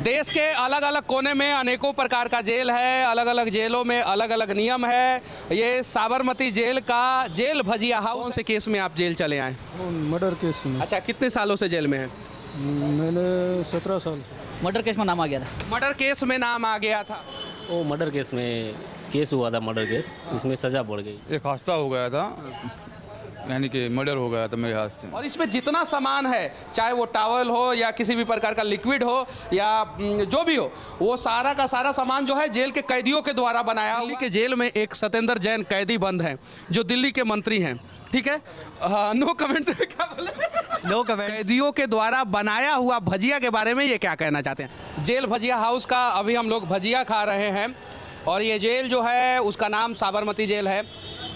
देश के अलग अलग कोने में अनेकों प्रकार का जेल है, अलग अलग जेलों में अलग अलग नियम है। ये साबरमती जेल का जेल भजिया हाउस से केस में आप जेल चले आए? मर्डर केस में। अच्छा, कितने सालों से जेल में हैं? मैंने 17 साल से। मर्डर केस में नाम आ गया था। मर्डर केस में नाम आ गया था। वो मर्डर केस में केस हुआ था, मर्डर केस, इसमें सज़ा बढ़ गई। एक हादसा हो गया था, यानी कि मर्डर हो गया था मेरे हाथ से। और इसमें जितना सामान है, चाहे वो टॉवल हो या किसी भी प्रकार का लिक्विड हो या जो भी हो, वो सारा का सारा सामान जो है जेल के कैदियों के द्वारा बनाया। दिल्ली के जेल में एक सत्येंद्र जैन कैदी बंद हैं जो दिल्ली के मंत्री हैं, ठीक है। No comments. क्या बोले? No comment. कैदियों के द्वारा बनाया हुआ भजिया के बारे में ये क्या कहना चाहते हैं? जेल भजिया हाउस का अभी हम लोग भजिया खा रहे हैं और ये जेल जो है उसका नाम साबरमती जेल है।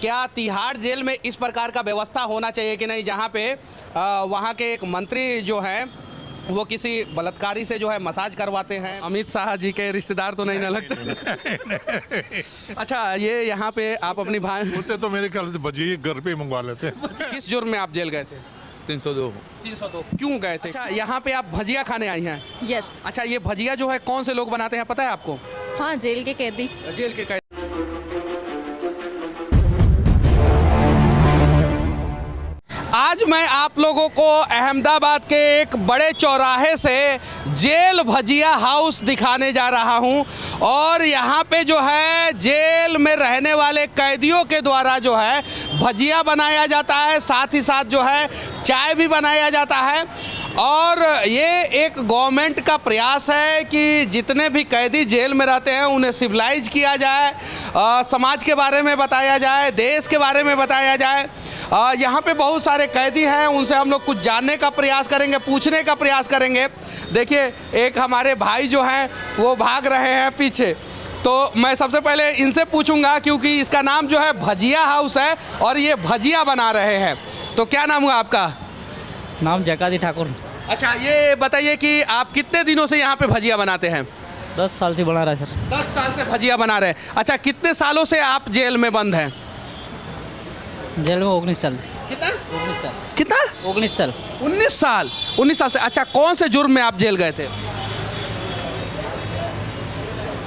क्या तिहाड़ जेल में इस प्रकार का व्यवस्था होना चाहिए कि नहीं, जहाँ पे वहाँ के एक मंत्री जो हैं वो किसी बलात्कारी से जो है मसाज करवाते हैं? अमित शाह जी के रिश्तेदार तो नहीं ना लगते? अच्छा, ये यहाँ पे आप अपनी भाई होते तो मेरे ख्याल से भजिए घर पे ही मंगवा लेते। किस जुर्म में आप जेल गए थे? 302। 302 क्यों गए थे? अच्छा, यहाँ पे आप भजिया खाने आई हैं? यस। अच्छा, ये भजिया जो है कौन से लोग बनाते हैं पता है आपको? हाँ, जेल के कैदी। जेल के कैदी। आज मैं आप लोगों को अहमदाबाद के एक बड़े चौराहे से जेल भजिया हाउस दिखाने जा रहा हूं और यहाँ पे जो है जेल में रहने वाले कैदियों के द्वारा जो है भजिया बनाया जाता है, साथ ही साथ जो है चाय भी बनाया जाता है। और ये एक गवर्नमेंट का प्रयास है कि जितने भी कैदी जेल में रहते हैं उन्हें सिविलाइज किया जाए, समाज के बारे में बताया जाए, देश के बारे में बताया जाए। यहाँ पे बहुत सारे कैदी हैं, उनसे हम लोग कुछ जानने का प्रयास करेंगे, पूछने का प्रयास करेंगे। देखिए, एक हमारे भाई जो हैं वो भाग रहे हैं पीछे, तो मैं सबसे पहले इनसे पूछूंगा क्योंकि इसका नाम जो है भजिया हाउस है और ये भजिया बना रहे हैं। तो क्या नाम हुआ आपका? नाम जयकाजी ठाकुर। अच्छा, ये बताइए कि आप कितने दिनों से यहाँ पे भजिया बनाते हैं? 10 साल से बना रहा है सर। 10 साल से भजिया बना रहे हैं। अच्छा, कितने सालों से आप जेल में बंद हैं? जेल में 19 साल। कितना? 19 साल। कितना? 19 साल। 19 साल। 19 साल से। अच्छा, कौन से जुर्म में आप जेल गए थे?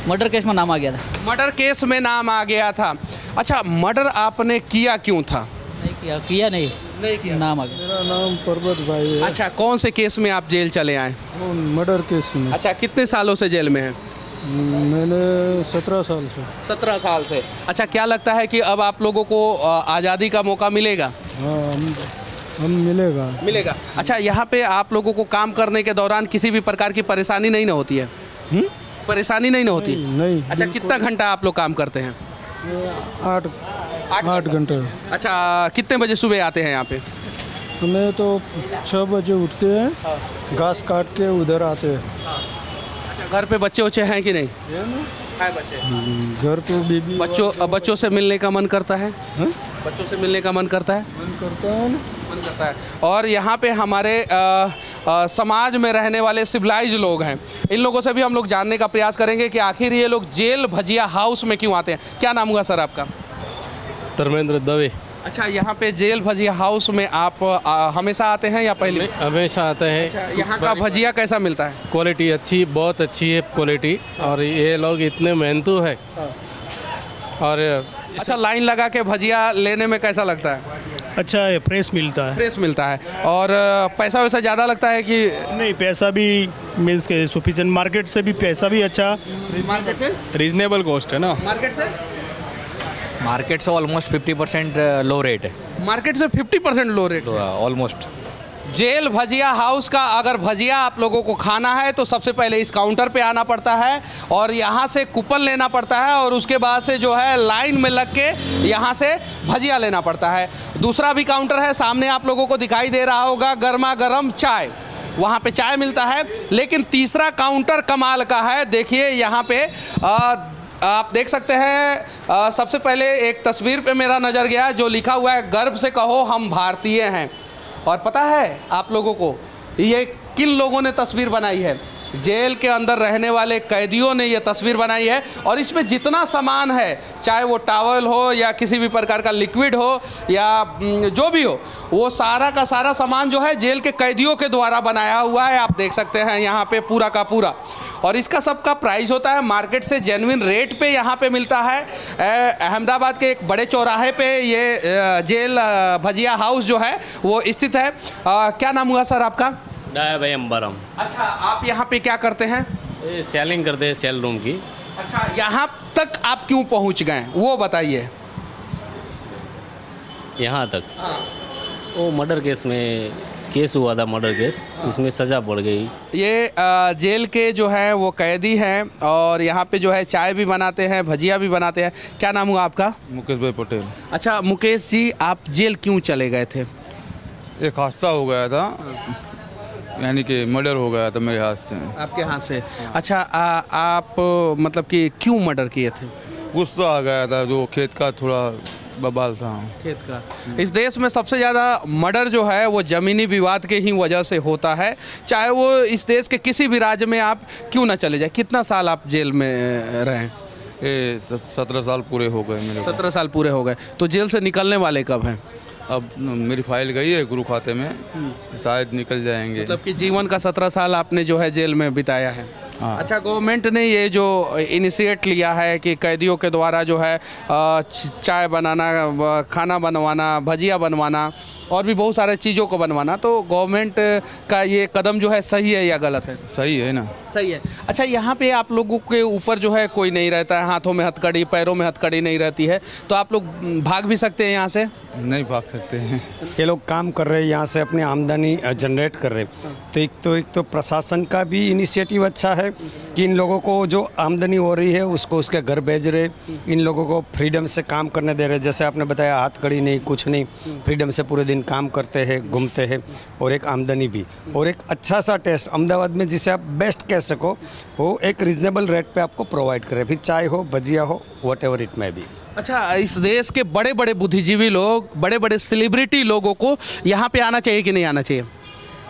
मर्डर केस में नाम आ गया था। मर्डर केस में नाम आ गया था। अच्छा, मर्डर आपने किया क्यों था? नहीं किया नहीं किया। नाम आ गया। मेरा नाम पर्वत भाई है। अच्छा, कौन से केस में आप जेल चले आए? मर्डर केस में। अच्छा, कितने सालों से जेल में हैं? मैंने 17 साल से। 17 साल से। अच्छा, क्या लगता है कि अब आप लोगों को आज़ादी का मौका मिलेगा? हाँ, हम मिलेगा। अच्छा, यहाँ पे आप लोगों को काम करने के दौरान किसी भी प्रकार की परेशानी नहीं ना होती है? परेशानी नहीं ना होती? नहीं। अच्छा, कितना घंटा आप लोग काम करते हैं? 8 घंटे। अच्छा, कितने बजे सुबह आते हैं यहाँ पे? हमें तो 6 बजे उठते हैं, घास काट के उधर आते हैं। अच्छा, घर पे बच्चे वच्चे हैं कि नहीं? है बच्चे। घर पे बीबी बच्चों से मिलने का मन करता है? हाँ? बच्चों से मिलने का मन करता है? मन करता है ना। मन करता है। और यहाँ पे हमारे समाज में रहने वाले सिविलाइज लोग हैं, इन लोगों से भी हम लोग जानने का प्रयास करेंगे कि आखिर ये लोग जेल भजिया हाउस में क्यों आते हैं। क्या नाम हुआ सर आपका? धर्मेंद्र दवे। अच्छा, यहाँ पे जेल भजिया हाउस में आप हमेशा आते हैं या पहले? हमेशा आते हैं। अच्छा, यहाँ का भजिया कैसा मिलता है? क्वालिटी अच्छी, बहुत अच्छी है क्वालिटी, और ये लोग इतने मेहनतू है। और अच्छा, लाइन लगा के भजिया लेने में कैसा लगता है? अच्छा है, फ्रेश मिलता है। फ्रेश मिलता है। और पैसा वैसा ज़्यादा लगता है कि नहीं? पैसा भी मीन्स के सफिशिएंट, मार्केट से भी पैसा भी अच्छा, मार्केट से? रीजनेबल कॉस्ट है ना। मार्केट से? मार्केट से ऑलमोस्ट 50% लो रेट है। मार्केट से 50% लो रेट? ऑलमोस्ट। जेल भजिया हाउस का अगर भजिया आप लोगों को खाना है तो सबसे पहले इस काउंटर पे आना पड़ता है और यहाँ से कूपन लेना पड़ता है और उसके बाद से जो है लाइन में लग के यहाँ से भजिया लेना पड़ता है। दूसरा भी काउंटर है, सामने आप लोगों को दिखाई दे रहा होगा, गर्मा गर्म चाय, वहाँ पे चाय मिलता है। लेकिन तीसरा काउंटर कमाल का है। देखिए, यहाँ पे आप देख सकते हैं, सबसे पहले एक तस्वीर पे मेरा नज़र गया जो लिखा हुआ है, गर्व से कहो हम भारतीय हैं। और पता है आप लोगों को ये किन लोगों ने तस्वीर बनाई है? जेल के अंदर रहने वाले कैदियों ने ये तस्वीर बनाई है। और इसमें जितना सामान है, चाहे वो टॉवल हो या किसी भी प्रकार का लिक्विड हो या जो भी हो, वो सारा का सारा सामान जो है जेल के कैदियों के द्वारा बनाया हुआ है। आप देख सकते हैं यहाँ पे पूरा का पूरा। और इसका सबका प्राइस होता है मार्केट से जेन्युइन रेट पे यहाँ पे मिलता है। अहमदाबाद के एक बड़े चौराहे पे ये जेल भजिया हाउस जो है वो स्थित है। क्या नाम हुआ सर आपका? डाया भाई अंबाराम। अच्छा, आप यहाँ पे क्या करते हैं? सेलिंग करते हैं सेल रूम की। अच्छा, यहाँ तक आप क्यों पहुँच गए वो बताइए। यहाँ तक वो मर्डर केस में केस हुआ था, मर्डर केस, इसमें सज़ा पड़ गई। ये जेल के जो है वो कैदी हैं और यहाँ पे जो है चाय भी बनाते हैं, भजिया भी बनाते हैं। क्या नाम हुआ आपका? मुकेश भाई पटेल। अच्छा मुकेश जी, आप जेल क्यों चले गए थे? एक हादसा हो गया था, यानी कि मर्डर हो गया था मेरे हाथ से। आपके हाथ से? अच्छा, आप मतलब कि क्यों मर्डर किए थे? गुस्सा आ गया था, जो खेत का थोड़ा बवाल था। खेत का। इस देश में सबसे ज़्यादा मर्डर जो है वो ज़मीनी विवाद के ही वजह से होता है, चाहे वो इस देश के किसी भी राज्य में आप क्यों ना चले जाए। कितना साल आप जेल में रहे? ये 17 साल पूरे हो गए मेरे। 17 साल पूरे हो गए। तो जेल से निकलने वाले कब हैं? अब मेरी फाइल गई है गुरु खाते में, शायद निकल जाएंगे। मतलब कि जीवन का 17 साल आपने जो है जेल में बिताया है। हाँ। अच्छा, गवर्नमेंट ने ये जो इनिशिएट लिया है कि कैदियों के द्वारा जो है चाय बनाना, खाना बनवाना, भजिया बनवाना और भी बहुत सारे चीज़ों को बनवाना, तो गवर्नमेंट का ये कदम जो है सही है या गलत है? सही है ना? सही है। अच्छा, यहाँ पे आप लोगों के ऊपर जो है कोई नहीं रहता है, हाथों में हथकड़ी, पैरों में हथकड़ी नहीं रहती है, तो आप लोग भाग भी सकते हैं यहाँ से? नहीं भाग सकते हैं। ये लोग काम कर रहे हैं, यहाँ से अपनी आमदनी जनरेट कर रहे हैं। तो एक तो प्रशासन का भी इनिशिएटिव अच्छा है कि इन लोगों को जो आमदनी हो रही है उसको उसके घर भेज रहे, इन लोगों को फ्रीडम से काम करने दे रहे। जैसे आपने बताया, हथकड़ी नहीं, कुछ नहीं, फ्रीडम से पूरे दिन काम करते हैं, घूमते हैं और एक आमदनी भी और एक अच्छा सा टेस्ट अहमदाबाद में जिसे आप बेस्ट कह सको, वो एक रीजनेबल रेट पे आपको प्रोवाइड करे, फिर चाय हो, भजिया हो, what ever it may be. अच्छा, इस देश के बड़े बड़े बुद्धिजीवी लोग, बड़े बड़े सेलिब्रिटी लोगों को यहाँ पे आना चाहिए कि नहीं आना चाहिए?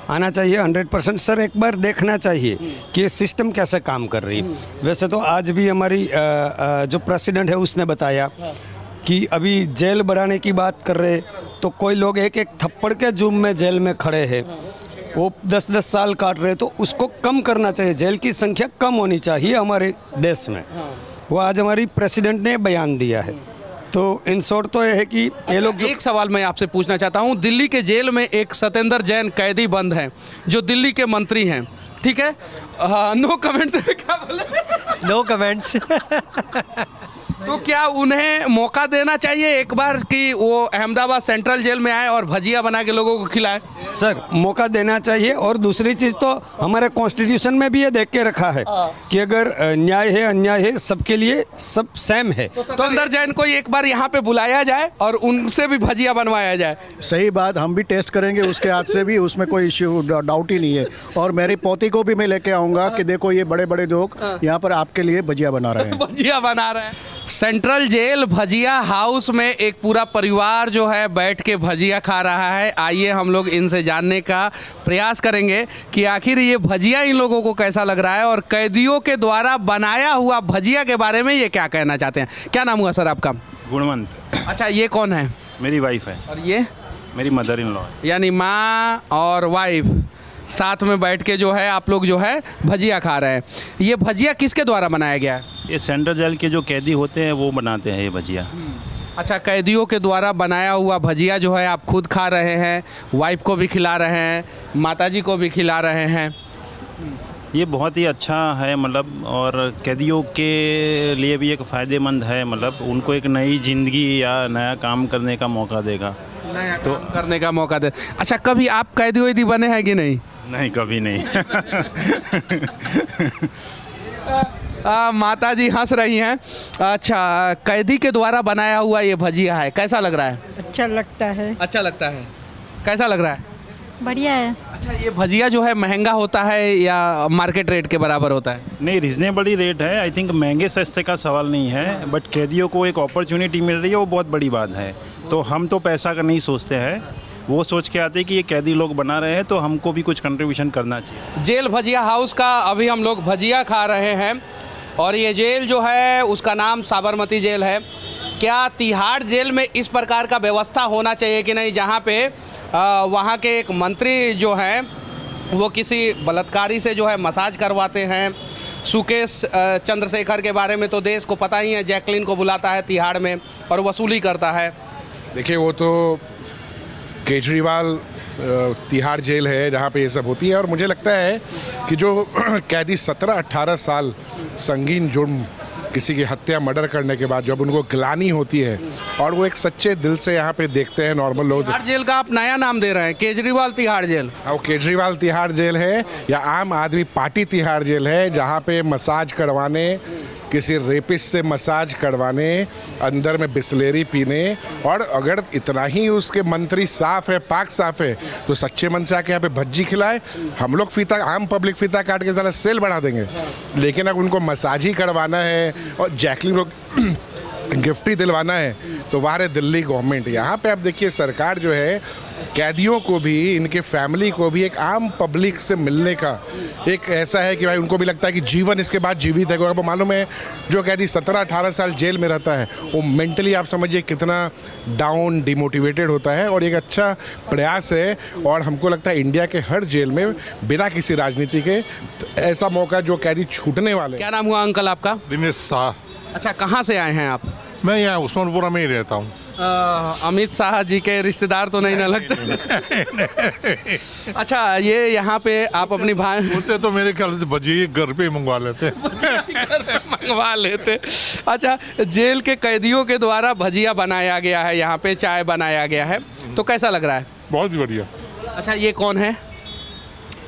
आना चाहिए 100% सर। एक बार देखना चाहिए कि ये सिस्टम कैसे काम कर रही है। वैसे तो आज भी हमारी जो प्रेसिडेंट है उसने बताया कि अभी जेल बढ़ाने की बात कर रहे, तो कोई लोग एक एक थप्पड़ के जुर्म में जेल में खड़े हैं, वो 10-10 साल काट रहे, तो उसको कम करना चाहिए। जेल की संख्या कम होनी चाहिए हमारे देश में, वो आज हमारी प्रेसिडेंट ने बयान दिया है। तो इन शॉर्ट तो ये है कि ये लोग एक सवाल मैं आपसे पूछना चाहता हूँ। दिल्ली के जेल में एक सत्येंद्र जैन कैदी बंद हैं जो दिल्ली के मंत्री हैं, ठीक है? No comments. क्या बोले? No comments. तो क्या उन्हें मौका देना चाहिए एक बार कि वो अहमदाबाद सेंट्रल जेल में आए और भजिया बना के लोगों को खिलाए? सर, मौका देना चाहिए। और दूसरी चीज़ तो हमारे कॉन्स्टिट्यूशन में भी ये देख के रखा है कि अगर न्याय है, अन्याय है, सबके लिए सब सेम है। तो सत्येंद्र जैन को एक बार यहाँ पे बुलाया जाए और उनसे भी भजिया बनवाया जाए। सही बात, हम भी टेस्ट करेंगे उसके हाथ से भी, उसमें कोई इश्यू डाउट ही नहीं है। और मेरी पोती को भी मैं लेके आऊँगा कि देखो ये बड़े बड़े लोग यहाँ पर आपके लिए भजिया बना रहे हैं। भजिया बना रहे हैं। सेंट्रल जेल भजिया हाउस में एक पूरा परिवार जो है बैठ के भजिया खा रहा है। आइए हम लोग इनसे जानने का प्रयास करेंगे कि आखिर ये भजिया इन लोगों को कैसा लग रहा है और कैदियों के द्वारा बनाया हुआ भजिया के बारे में ये क्या कहना चाहते हैं। क्या नाम हुआ सर आपका? गुणवंत। अच्छा, ये कौन है? मेरी वाइफ है। और ये? मेरी मदर इन लॉ। यानी माँ और वाइफ साथ में बैठ के जो है आप लोग जो है भजिया खा रहे हैं। ये भजिया किसके द्वारा बनाया गया है? ये सेंट्रल जेल के जो कैदी होते हैं वो बनाते हैं ये भजिया। अच्छा, कैदियों के द्वारा बनाया हुआ भजिया जो है आप खुद खा रहे हैं, वाइफ को भी खिला रहे हैं, माताजी को भी खिला रहे हैं। ये बहुत ही अच्छा है, मतलब, और कैदियों के लिए भी एक फ़ायदेमंद है, मतलब उनको एक नई ज़िंदगी या नया काम करने का मौका देगा, नया तो काम करने का मौका दे। अच्छा, कभी आप कैदी वैदी बने हैं कि नहीं? नहीं, कभी नहीं। माता जी हंस रही हैं। अच्छा, कैदी के द्वारा बनाया हुआ ये भजिया है, कैसा लग रहा है? अच्छा लगता है। अच्छा लगता है। कैसा लग रहा है? बढ़िया है। अच्छा, ये भजिया जो है महंगा होता है या मार्केट रेट के बराबर होता है? नहीं, रीज़नेबल ही रेट है। आई थिंक महंगे सस्ते का सवाल नहीं है, बट कैदियों को एक अपॉर्चुनिटी मिल रही है, वो बहुत बड़ी बात है। तो हम तो पैसा का नहीं सोचते हैं, वो सोच के आते हैं कि ये कैदी लोग बना रहे हैं तो हमको भी कुछ कंट्रीब्यूशन करना चाहिए। जेल भजिया हाउस का अभी हम लोग भजिया खा रहे हैं और ये जेल जो है उसका नाम साबरमती जेल है। क्या तिहाड़ जेल में इस प्रकार का व्यवस्था होना चाहिए कि नहीं, जहाँ पे वहाँ के एक मंत्री जो हैं वो किसी बलात्कारी से जो है मसाज करवाते हैं सुकेश चंद्रशेखर के बारे में तो देश को पता ही है, जैकलिन को बुलाता है तिहाड़ में और वसूली करता है। देखिए वो तो केजरीवाल तिहाड़ जेल है जहाँ पे ये सब होती है, और मुझे लगता है कि जो कैदी 17-18 साल संगीन जुर्म किसी की हत्या मर्डर करने के बाद जब उनको गिलानी होती है और वो एक सच्चे दिल से यहाँ पे देखते हैं नॉर्मल लोग। तिहाड़ जेल का आप नया नाम दे रहे हैं, केजरीवाल तिहाड़ जेल। वो केजरीवाल तिहाड़ जेल है या आम आदमी पार्टी तिहाड़ जेल है, जहाँ पे मसाज करवाने, किसी रेपिस्ट से मसाज करवाने, अंदर में बिस्लेरी पीने, और अगर इतना ही उसके मंत्री साफ है, पाक साफ है, तो सच्चे मन से आके यहाँ पे भज्जी खिलाए। हम लोग फीता, आम पब्लिक फीता काट के ज़रा सेल बढ़ा देंगे, लेकिन अगर उनको मसाज ही करवाना है और जैकलिन को गिफ्ट ही दिलवाना है तो वाह रे दिल्ली गवर्नमेंट। यहाँ पे आप देखिए सरकार जो है कैदियों को भी, इनके फैमिली को भी एक आम पब्लिक से मिलने का एक ऐसा है कि भाई उनको भी लगता है कि जीवन इसके बाद जीवित है। आपको मालूम है जो कैदी 17-18 साल जेल में रहता है वो मेंटली आप समझिए कितना डाउन डिमोटिवेटेड होता है, और एक अच्छा प्रयास है। और हमको लगता है इंडिया के हर जेल में बिना किसी राजनीति के ऐसा मौका जो कैदी छूटने वाले। क्या नाम हुआ अंकल आपका? दिनेश शाह। अच्छा, कहाँ से आए हैं आप? मैं यहाँ उस्मानपुरा में ही रहता हूँ। अमित शाह जी के रिश्तेदार तो नहीं ना लगते? अच्छा, ये यहाँ पे आप अपनी भाई बोलते तो मेरे ख्याल से भजिए घर पे ही मंगवा लेते मंगवा लेते। अच्छा, जेल के कैदियों के द्वारा भजिया बनाया गया है, यहाँ पे चाय बनाया गया है, तो कैसा लग रहा है? बहुत बढ़िया। अच्छा, ये कौन है?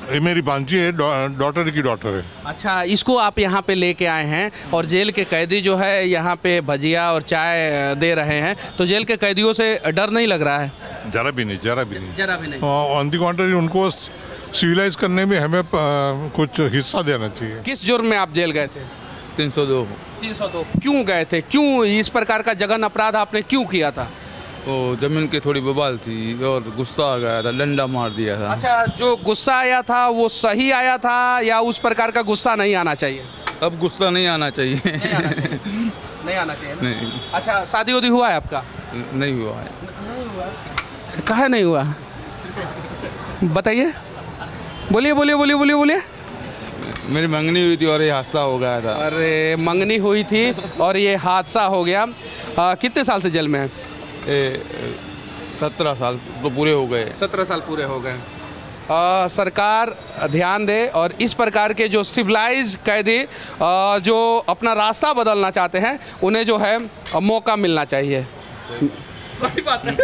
ये मेरी भांजी है, डॉटर की डॉटर है। अच्छा, इसको आप यहाँ पे लेके आए हैं और जेल के कैदी जो है यहाँ पे भजिया और चाय दे रहे हैं, तो जेल के कैदियों से डर नहीं लग रहा है? जरा भी नहीं, जरा भी नहीं, जरा भी नहीं। ऑन दी कॉन्ट्री उनको सिविलाइज करने में हमें कुछ हिस्सा देना चाहिए। किस जुर्म में आप जेल गए थे? 302। 302 क्यों गए थे? क्यों इस प्रकार का जघन्य अपराध आपने क्यों किया था? वो ज़मीन की थोड़ी बवाल थी और गुस्सा आ गया था, डंडा मार दिया था। अच्छा, जो गुस्सा आया था वो सही आया था या उस प्रकार का गुस्सा नहीं आना चाहिए? अब गुस्सा नहीं आना चाहिए। नहीं आना चाहिए। नहीं आना चाहिए ना? नहीं। अच्छा, शादी उदी हुआ है आपका? नहीं हुआ है। काहे नहीं हुआ? बताइए, बोलिए बोलिए बोलिए बोलिए बोलिए। मेरी मंगनी हुई थी और ये हादसा हो गया था। अरे, मंगनी हुई थी और ये हादसा हो गया। कितने साल से जेल में है? 17 साल तो पूरे हो गए। 17 साल पूरे हो गए। सरकार ध्यान दे और इस प्रकार के जो सिविलाइज कैदी जो अपना रास्ता बदलना चाहते हैं उन्हें जो है मौका मिलना चाहिए। सही बात है।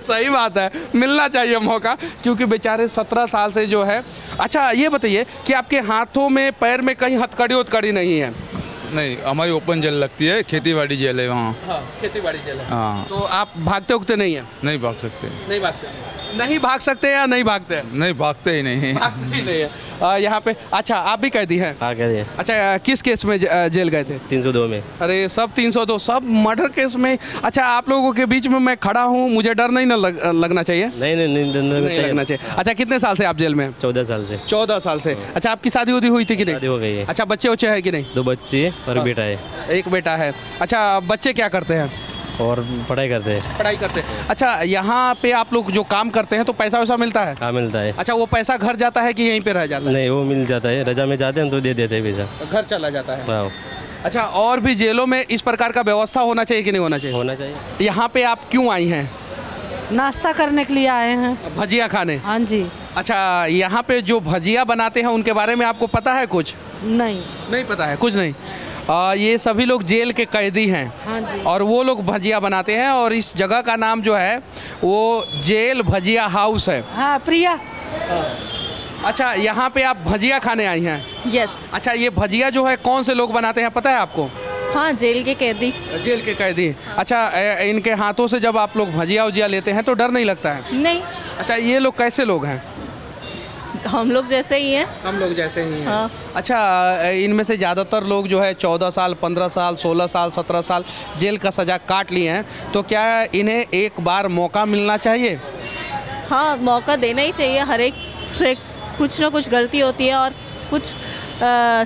सही बात है, मिलना चाहिए मौका, क्योंकि बेचारे 17 साल से जो है। अच्छा, ये बताइए कि आपके हाथों में पैर में कहीं हथकड़ी नहीं है? नहीं, हमारी ओपन जेल लगती है, खेतीबाड़ी जेल है वहाँ। हाँ, खेतीबाड़ी जेल है। हाँ। तो आप भागते उगते नहीं हैं? नहीं भाग सकते। नहीं भागते? नहीं भाग सकते या नहीं भागते हैं? नहीं भागते ही नहीं। भागते ही नहीं है यहाँ पे। अच्छा, आप भी कैदी हैं? हाँ कैदी है। अच्छा, किस केस में जेल गए थे? 302 में। अरे, सब 302, सब मर्डर केस में। अच्छा, आप लोगों के बीच में मैं खड़ा हूँ, मुझे डर नहीं ना लगना चाहिए? नहीं लगना चाहिए। अच्छा, कितने साल से आप जेल में हैं? 14 साल से। 14 साल से। अच्छा, आपकी शादी उदी हुई थी कि नहीं? शादी हो गई है। अच्छा, बच्चे वच्चे है कि नहीं? 2 बच्चे और बेटा है। एक बेटा है। अच्छा, बच्चे क्या करते हैं? और पढ़ाई करते हैं। पढ़ाई करते हैं। अच्छा, यहाँ पे आप लोग जो काम करते हैं तो पैसा वैसा मिलता है? हाँ मिलता है। अच्छा, वो पैसा घर जाता है कि यहीं पे रह जाता है? नहीं, वो मिल जाता है, रजा में जाते हैं तो दे देते हैं पैसा, घर चला जाता है। हाँ। अच्छा, और भी जेलों में इस प्रकार का व्यवस्था होना चाहिए कि नहीं होना चाहिए? होना चाहिए। यहाँ पे आप क्यों आई हैं? नाश्ता करने के लिए आए हैं। भजिया खाने? हाँ जी। अच्छा, यहाँ पे जो भजिया बनाते हैं उनके बारे में आपको पता है कुछ? नहीं। नहीं पता है, कुछ नहीं। ये सभी लोग जेल के कैदी हैं। हाँ जी। और वो लोग भजिया बनाते हैं और इस जगह का नाम जो है वो जेल भजिया हाउस है। हाँ, प्रिया। अच्छा, यहाँ पे आप भजिया खाने आई हैं? यस। अच्छा, ये भजिया जो है कौन से लोग बनाते हैं पता है आपको? हाँ, जेल के कैदी। जेल के कैदी। अच्छा, इनके हाथों से जब आप लोग भजिया उजिया लेते हैं तो डर नहीं लगता है? नहीं। अच्छा, ये लोग कैसे लोग हैं? हम लोग जैसे ही हैं। हम लोग जैसे ही हैं। हाँ। अच्छा, इनमें से ज़्यादातर लोग जो है 14 साल, 15 साल, 16 साल, 17 साल जेल का सज़ा काट लिए हैं, तो क्या इन्हें एक बार मौका मिलना चाहिए? हाँ, मौका देना ही चाहिए। हर एक से कुछ ना कुछ गलती होती है और कुछ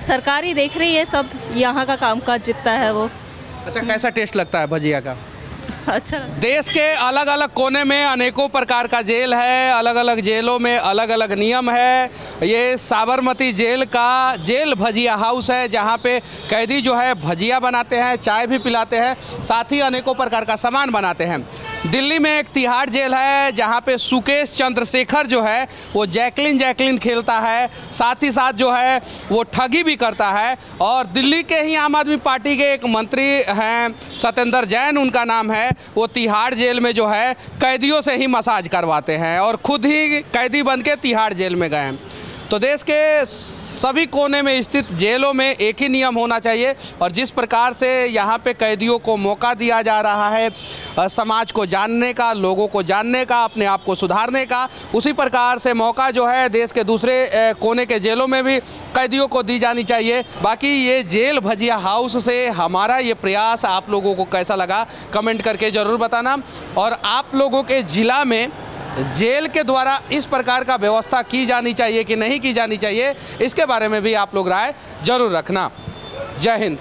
सरकारी देख रही है सब, यहाँ का कामकाज जितना है वो। अच्छा, कैसा टेस्ट लगता है भजिया का? अच्छा लगा। देश के अलग अलग कोने में अनेकों प्रकार का जेल है, अलग अलग जेलों में अलग अलग नियम है। ये साबरमती जेल का जेल भजिया हाउस है, जहाँ पे कैदी जो है भजिया बनाते हैं, चाय भी पिलाते हैं, साथ ही अनेकों प्रकार का सामान बनाते हैं। दिल्ली में एक तिहाड़ जेल है, जहाँ पे सुकेश चंद्रशेखर जो है वो जैकलिन खेलता है, साथ ही साथ जो है वो ठगी भी करता है। और दिल्ली के ही आम आदमी पार्टी के एक मंत्री हैं, सत्येंद्र जैन उनका नाम है, वो तिहाड़ जेल में जो है कैदियों से ही मसाज करवाते हैं और खुद ही कैदी बन के तिहाड़ जेल में गए हैं। तो देश के सभी कोने में स्थित जेलों में एक ही नियम होना चाहिए, और जिस प्रकार से यहाँ पे कैदियों को मौका दिया जा रहा है समाज को जानने का, लोगों को जानने का, अपने आप को सुधारने का, उसी प्रकार से मौका जो है देश के दूसरे कोने के जेलों में भी कैदियों को दी जानी चाहिए। बाकी ये जेल भजिया हाउस से हमारा ये प्रयास आप लोगों को कैसा लगा कमेंट करके ज़रूर बताना, और आप लोगों के ज़िला में जेल के द्वारा इस प्रकार का व्यवस्था की जानी चाहिए कि नहीं की जानी चाहिए, इसके बारे में भी आप लोग राय जरूर रखना। जय हिंद।